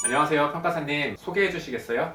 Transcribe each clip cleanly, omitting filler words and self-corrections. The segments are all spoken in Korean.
안녕하세요. 평가사님 소개해 주시겠어요?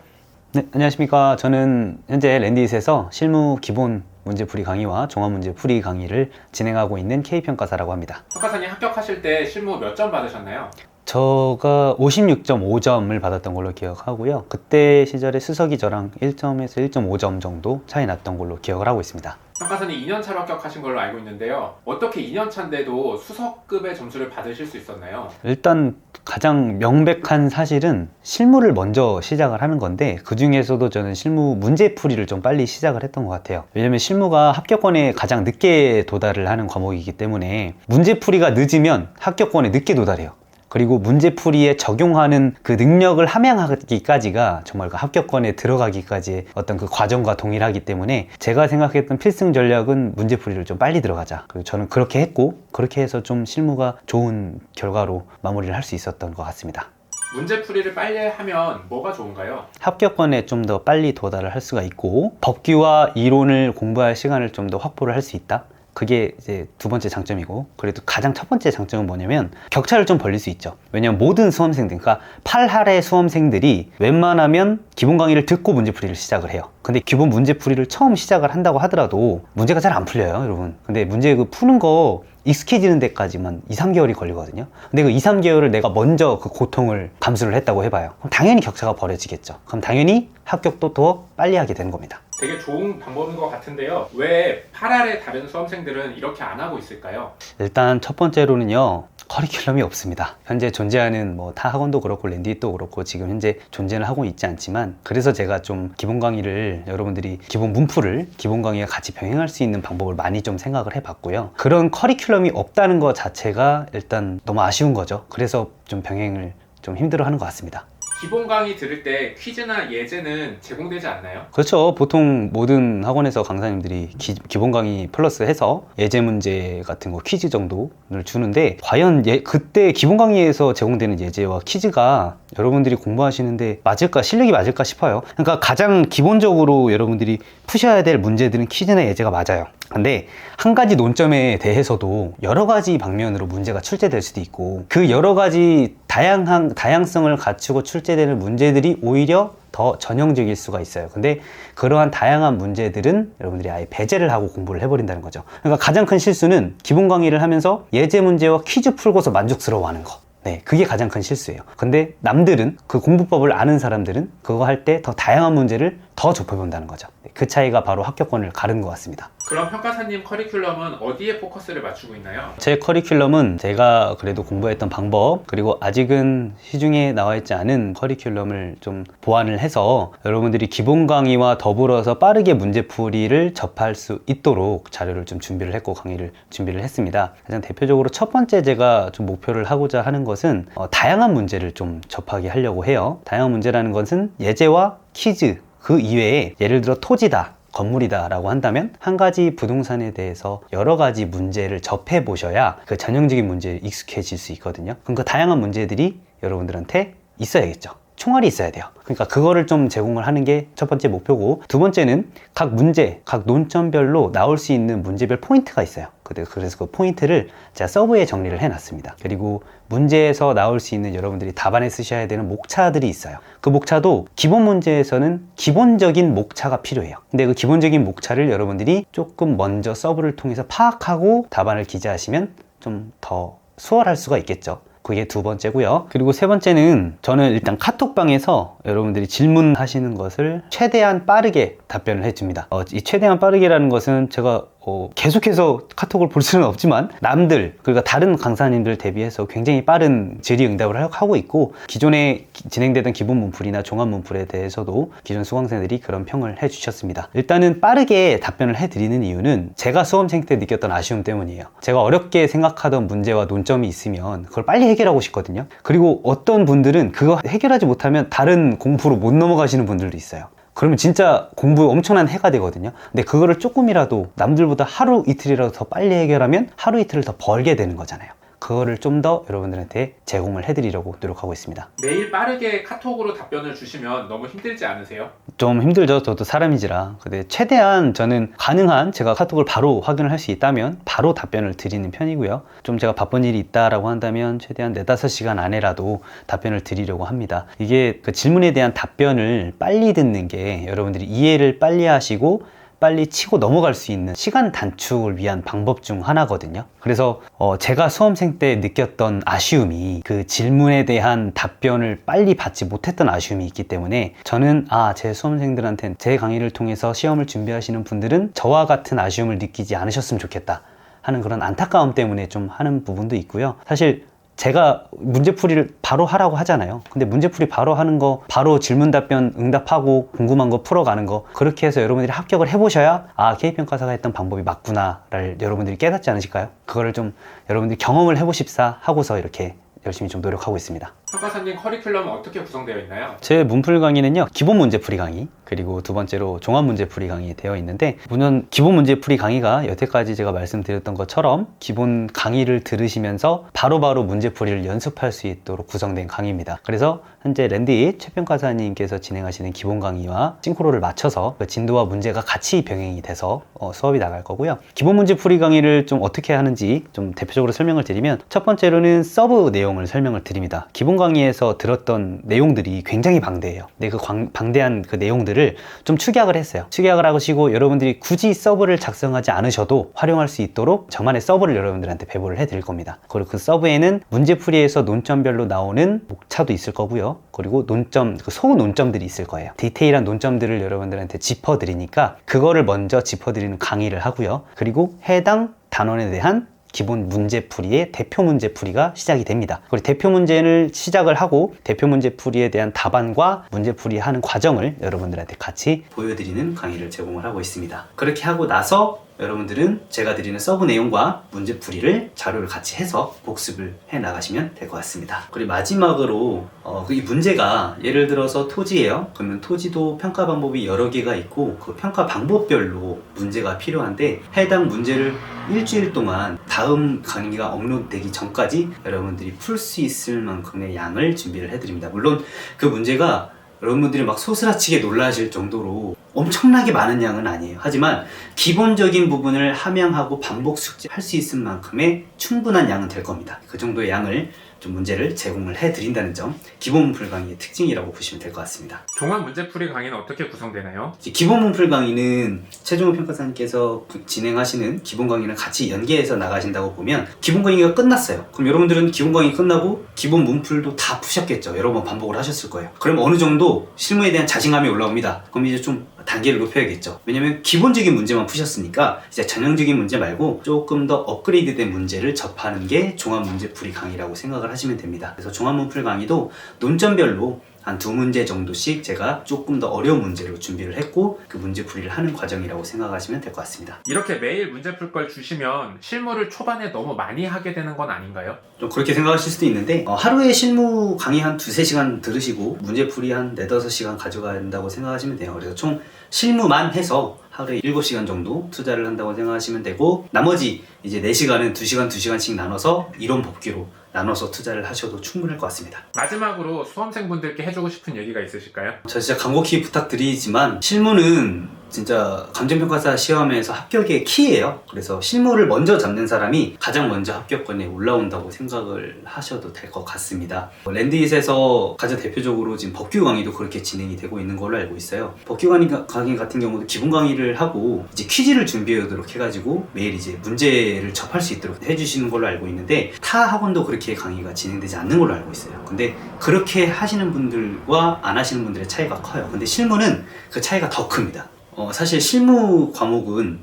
네, 안녕하십니까. 저는 현재 랜디잇에서 실무 기본 문제풀이 강의와 종합 문제풀이 강의를 진행하고 있는 K평가사라고 합니다. 평가사님 합격하실 때 실무 몇 점 받으셨나요? 제가 56.5점을 받았던 걸로 기억하고요. 그때 시절에 수석이 저랑 1점에서 1.5점 정도 차이 났던 걸로 기억을 하고 있습니다. 평가사님 2년차로 합격하신 걸로 알고 있는데요. 어떻게 2년차인데도 수석급의 점수를 받으실 수 있었나요? 일단 가장 명백한 사실은 실무를 먼저 시작을 하는 건데, 그 중에서도 저는 실무 문제풀이를 좀 빨리 시작을 했던 것 같아요. 왜냐면 실무가 합격권에 가장 늦게 도달을 하는 과목이기 때문에 문제풀이가 늦으면 합격권에 늦게 도달해요. 그리고 문제풀이에 적용하는 그 능력을 함양하기까지가 정말 그 합격권에 들어가기까지의 어떤 그 과정과 동일하기 때문에 제가 생각했던 필승 전략은 문제풀이를 좀 빨리 들어가자. 그리고 저는 그렇게 했고, 그렇게 해서 좀 실무가 좋은 결과로 마무리를 할 수 있었던 것 같습니다. 문제풀이를 빨리 하면 뭐가 좋은가요? 합격권에 좀 더 빨리 도달을 할 수가 있고, 법규와 이론을 공부할 시간을 좀 더 확보를 할 수 있다. 그게 이제 두 번째 장점이고, 그래도 가장 첫 번째 장점은 뭐냐면 격차를 좀 벌릴 수 있죠. 왜냐면 모든 수험생들, 그러니까 8할의 수험생들이 웬만하면 기본 강의를 듣고 문제풀이를 시작을 해요. 근데 기본 문제풀이를 처음 시작을 한다고 하더라도 문제가 잘 안 풀려요, 여러분. 근데 문제 그 푸는 거 익숙해지는 데까지만 2, 3개월이 걸리거든요. 근데 그 2, 3개월을 내가 먼저 그 고통을 감수를 했다고 해봐요. 그럼 당연히 격차가 벌어지겠죠. 그럼 당연히 합격도 더 빨리 하게 되는 겁니다. 되게 좋은 방법인 것 같은데요. 왜 8할의 다른 수험생들은 이렇게 안 하고 있을까요? 일단 첫 번째로는요, 커리큘럼이 없습니다. 현재 존재하는 뭐 타 학원도 그렇고 랜디도 그렇고 지금 현재 존재는 하고 있지 않지만, 그래서 제가 좀 기본 강의를, 여러분들이 기본 문풀을 기본 강의와 같이 병행할 수 있는 방법을 많이 좀 생각을 해봤고요. 그런 커리큘럼이 없다는 것 자체가 일단 너무 아쉬운 거죠. 그래서 좀 병행을 좀 힘들어하는 것 같습니다. 기본 강의 들을 때 퀴즈나 예제는 제공되지 않나요? 그렇죠. 보통 모든 학원에서 강사님들이 기본 강의 플러스 해서 예제 문제 같은 거 퀴즈 정도를 주는데, 과연 그때 기본 강의에서 제공되는 예제와 퀴즈가 여러분들이 공부하시는데 맞을까, 실력이 맞을까 싶어요. 그러니까 가장 기본적으로 여러분들이 푸셔야 될 문제들은 퀴즈나 예제가 맞아요. 근데 한 가지 논점에 대해서도 여러 가지 방면으로 문제가 출제될 수도 있고, 그 여러 가지 다양성을 갖추고 출제되는 문제들이 오히려 더 전형적일 수가 있어요. 근데 그러한 다양한 문제들은 여러분들이 아예 배제를 하고 공부를 해버린다는 거죠. 그러니까 가장 큰 실수는 기본 강의를 하면서 예제 문제와 퀴즈 풀고서 만족스러워하는 거. 네, 그게 가장 큰 실수예요. 근데 남들은, 그 공부법을 아는 사람들은 그거 할 때 더 다양한 문제를 더 좁혀본다는 거죠. 그 차이가 바로 합격권을 가르는 것 같습니다. 그럼 평가사님 커리큘럼은 어디에 포커스를 맞추고 있나요? 제 커리큘럼은 제가 그래도 공부했던 방법, 그리고 아직은 시중에 나와 있지 않은 커리큘럼을 좀 보완을 해서 여러분들이 기본 강의와 더불어서 빠르게 문제풀이를 접할 수 있도록 자료를 좀 준비를 했고 강의를 준비를 했습니다. 가장 대표적으로 첫 번째 제가 좀 목표를 하고자 하는 것은 다양한 문제를 좀 접하게 하려고 해요. 다양한 문제라는 것은 예제와 퀴즈, 그 이외에 예를 들어 토지다, 건물이다 라고 한다면 한 가지 부동산에 대해서 여러 가지 문제를 접해 보셔야 그 전형적인 문제에 익숙해질 수 있거든요. 그럼 그 다양한 문제들이 여러분들한테 있어야겠죠. 총알이 있어야 돼요. 그러니까 그거를 좀 제공을 하는 게 첫 번째 목표고, 두 번째는 각 문제, 각 논점별로 나올 수 있는 문제별 포인트가 있어요. 그래서 그 포인트를 제가 서브에 정리를 해놨습니다. 그리고 문제에서 나올 수 있는 여러분들이 답안에 쓰셔야 되는 목차들이 있어요. 그 목차도 기본 문제에서는 기본적인 목차가 필요해요. 근데 그 기본적인 목차를 여러분들이 조금 먼저 서브를 통해서 파악하고 답안을 기재하시면 좀 더 수월할 수가 있겠죠. 그게 두 번째고요. 그리고 세 번째는 저는 일단 카톡방에서 여러분들이 질문하시는 것을 최대한 빠르게 답변을 해줍니다. 이 최대한 빠르게라는 것은 제가 계속해서 카톡을 볼 수는 없지만 남들, 그러니까 다른 강사님들 대비해서 굉장히 빠른 질의응답을 하고 있고, 기존에 진행되던 기본 문풀이나 종합 문풀에 대해서도 기존 수강생들이 그런 평을 해주셨습니다. 일단은 빠르게 답변을 해드리는 이유는 제가 수험생 때 느꼈던 아쉬움 때문이에요. 제가 어렵게 생각하던 문제와 논점이 있으면 그걸 빨리 해결하고 싶거든요. 그리고 어떤 분들은 그거 해결하지 못하면 다른 공부로 못 넘어가시는 분들도 있어요. 그러면 진짜 공부에 엄청난 해가 되거든요. 근데 그거를 조금이라도 남들보다 하루 이틀이라도 더 빨리 해결하면 하루 이틀을 더 벌게 되는 거잖아요. 그거를 좀 더 여러분들한테 제공을 해드리려고 노력하고 있습니다. 매일 빠르게 카톡으로 답변을 주시면 너무 힘들지 않으세요? 좀 힘들죠. 저도 사람이지라. 근데 최대한 저는 가능한 제가 카톡을 바로 확인을 할 수 있다면 바로 답변을 드리는 편이고요. 좀 제가 바쁜 일이 있다라고 한다면 최대한 4-5시간 안에라도 답변을 드리려고 합니다. 이게 그 질문에 대한 답변을 빨리 듣는 게 여러분들이 이해를 빨리 하시고 빨리 치고 넘어갈 수 있는 시간 단축을 위한 방법 중 하나거든요. 그래서 제가 수험생 때 느꼈던 아쉬움이 그 질문에 대한 답변을 빨리 받지 못했던 아쉬움이 있기 때문에 저는 제 수험생들한테 제 강의를 통해서 시험을 준비하시는 분들은 저와 같은 아쉬움을 느끼지 않으셨으면 좋겠다 하는 그런 안타까움 때문에 좀 하는 부분도 있고요. 사실 제가 문제풀이를 바로 하라고 하잖아요. 근데 문제풀이 바로 하는 거, 바로 질문 답변 응답하고 궁금한 거 풀어가는 거, 그렇게 해서 여러분들이 합격을 해보셔야 K평가사가 했던 방법이 맞구나를 여러분들이 깨닫지 않으실까요? 그거를 좀 여러분들이 경험을 해보십사 하고서 이렇게 열심히 좀 노력하고 있습니다. 평가사님 커리큘럼은 어떻게 구성되어 있나요? 제 문풀 강의는요, 기본 문제풀이 강의, 그리고 두 번째로 종합 문제풀이 강의 되어 있는데, 물론 기본 문제풀이 강의가 여태까지 제가 말씀드렸던 것처럼 기본 강의를 들으시면서 바로바로 문제풀이를 연습할 수 있도록 구성된 강의입니다. 그래서 현재 랜디 최평가사님께서 진행하시는 기본 강의와 싱크로를 맞춰서 그 진도와 문제가 같이 병행이 돼서 수업이 나갈 거고요. 기본 문제풀이 강의를 좀 어떻게 하는지 좀 대표적으로 설명을 드리면, 첫 번째로는 서브 내용을 설명을 드립니다. 기본 강의에서 들었던 내용들이 굉장히 방대해요. 근데 그 방대한 그 내용들을 좀 축약을 했어요. 축약을 하시고 여러분들이 굳이 서브를 작성하지 않으셔도 활용할 수 있도록 저만의 서브를 여러분들한테 배부를 해드릴 겁니다. 그리고 그 서브에는 문제풀이에서 논점별로 나오는 목차도 있을 거고요. 그리고 논점, 그 소논점들이 있을 거예요. 디테일한 논점들을 여러분들한테 짚어드리니까 그거를 먼저 짚어드리는 강의를 하고요. 그리고 해당 단원에 대한 기본 문제풀이의 대표 문제풀이가 시작이 됩니다. 그리고 대표 문제를 시작을 하고 대표 문제풀이에 대한 답안과 문제풀이 하는 과정을 여러분들한테 같이 보여드리는 강의를 제공을 하고 있습니다. 그렇게 하고 나서 여러분들은 제가 드리는 서브 내용과 문제풀이를 자료를 같이 해서 복습을 해 나가시면 될 것 같습니다. 그리고 마지막으로 이 문제가 예를 들어서 토지예요. 그러면 토지도 평가 방법이 여러 개가 있고 그 평가 방법별로 문제가 필요한데, 해당 문제를 일주일 동안 다음 강의가 업로드되기 전까지 여러분들이 풀 수 있을 만큼의 양을 준비를 해드립니다. 물론 그 문제가 여러분들이 막 소스라치게 놀라실 정도로 엄청나게 많은 양은 아니에요. 하지만 기본적인 부분을 함양하고 반복 숙지할 수 있을 만큼의 충분한 양은 될 겁니다. 그 정도의 양을 좀 문제를 제공을 해드린다는 점, 기본 문풀 강의의 특징이라고 보시면 될 것 같습니다. 종합 문제풀이 강의는 어떻게 구성되나요? 기본 문풀 강의는 최종호 평가사님께서 진행하시는 기본 강의랑 같이 연계해서 나가신다고 보면, 기본 강의가 끝났어요. 그럼 여러분들은 기본 강의 끝나고 기본 문풀도 다 푸셨겠죠. 여러 번 반복을 하셨을 거예요. 그럼 어느 정도 실무에 대한 자신감이 올라옵니다. 그럼 이제 좀 단계를 높여야겠죠. 왜냐면 기본적인 문제만 푸셨으니까 이제 전형적인 문제 말고 조금 더 업그레이드된 문제를 접하는 게 종합 문제풀이 강의라고 생각을 하시면 됩니다. 그래서 종합 문풀 강의도 논점별로 한 2문제 정도씩 제가 조금 더 어려운 문제로 준비를 했고 그 문제풀이를 하는 과정이라고 생각하시면 될 것 같습니다. 이렇게 매일 문제 풀 걸 주시면 실무를 초반에 너무 많이 하게 되는 건 아닌가요? 좀 그렇게 생각하실 수도 있는데, 하루에 실무 강의 한 2-3시간 들으시고 문제풀이 한 4-5시간 가져간다고 생각하시면 돼요. 그래서 총 실무만 해서 하루에 7시간 정도 투자를 한다고 생각하시면 되고, 나머지 이제 4시간은 2시간씩 나눠서 이론 법규로 나눠서 투자를 하셔도 충분할 것 같습니다. 마지막으로 수험생분들께 해주고 싶은 얘기가 있으실까요? 저 진짜 간곡히 부탁드리지만, 실무는 진짜 감정평가사 시험에서 합격의 키예요. 그래서 실무를 먼저 잡는 사람이 가장 먼저 합격권에 올라온다고 생각을 하셔도 될 것 같습니다. 랜디잇에서 가장 대표적으로 지금 법규 강의도 그렇게 진행이 되고 있는 걸로 알고 있어요. 법규 강의 같은 경우도 기본 강의를 하고 이제 퀴즈를 준비해 오도록 해가지고 매일 이제 문제를 접할 수 있도록 해주시는 걸로 알고 있는데, 타 학원도 그렇게 강의가 진행되지 않는 걸로 알고 있어요. 근데 그렇게 하시는 분들과 안 하시는 분들의 차이가 커요. 근데 실무는 그 차이가 더 큽니다. 사실 실무 과목은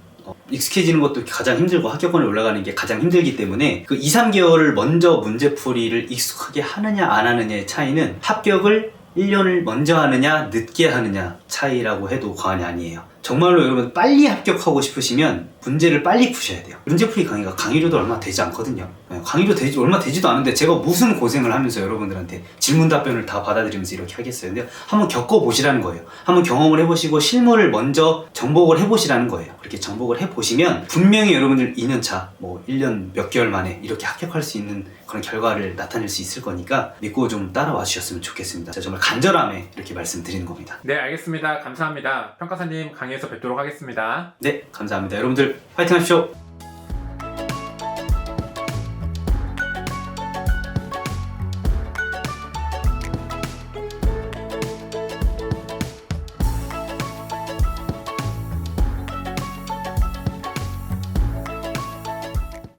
익숙해지는 것도 가장 힘들고 합격권에 올라가는 게 가장 힘들기 때문에 그 2-3개월을 먼저 문제풀이를 익숙하게 하느냐 안 하느냐의 차이는 합격을 1년을 먼저 하느냐 늦게 하느냐 차이라고 해도 과언이 아니에요. 정말로 여러분 빨리 합격하고 싶으시면 문제를 빨리 푸셔야 돼요. 문제풀이 강의가 강의료도 얼마 되지 않거든요. 강의료 얼마 되지도 않은데 제가 무슨 고생을 하면서 여러분들한테 질문 답변을 다 받아들이면서 이렇게 하겠어요. 근데 한번 겪어보시라는 거예요. 한번 경험을 해보시고 실무를 먼저 정복을 해보시라는 거예요. 그렇게 정복을 해보시면 분명히 여러분들 2년차, 뭐 1년 몇 개월 만에 이렇게 합격할 수 있는 그런 결과를 나타낼 수 있을 거니까 믿고 좀 따라와 주셨으면 좋겠습니다. 제가 정말 간절함에 이렇게 말씀드리는 겁니다. 네, 알겠습니다. 감사합니다. 평가사님 강의에서 뵙도록 하겠습니다. 네, 감사합니다. 여러분들 화이팅 하십시오.